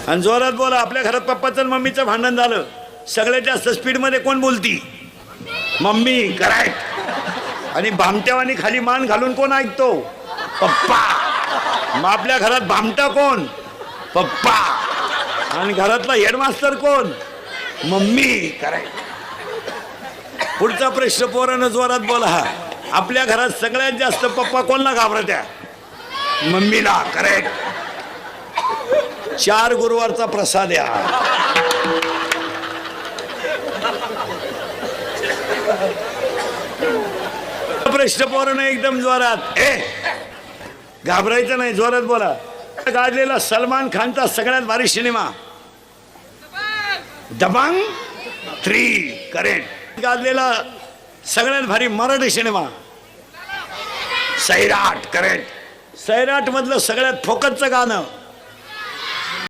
आणि जोरात बोला. आपल्या घरात पप्पाचं आणि मम्मीचं भांडण झालं, सगळ्यात जास्त स्पीड मध्ये कोण बोलती? मम्मी. करेक्ट. आणि भामट्यावानी खाली मान घालून कोण ऐकतो? पप्पा. मग आपल्या घरात भामटा कोण? पप्पा. आणि घरातला हेडमास्टर कोण? मम्मी. करेक्ट. पुढचा प्रश्न पोरानं जोरात बोला. आपल्या घरात सगळ्यात जास्त पप्पा कोणला घाबरत्या? मम्मीला. करेक्ट. 4 गुरुवारचा प्रसाद या. प्रश्न पोरानं एकदम जोरात. घाबरायचं नाही, जोरात बोला. गाजलेला सलमान खानचा सगळ्यात भारी सिनेमा दबंग 3. करेक्ट. गाजलेला सगळ्यात भारी मराठी सिनेमा सैराट. करेक्ट. सैराट मधलं सगळ्यात फोकसचं गाणं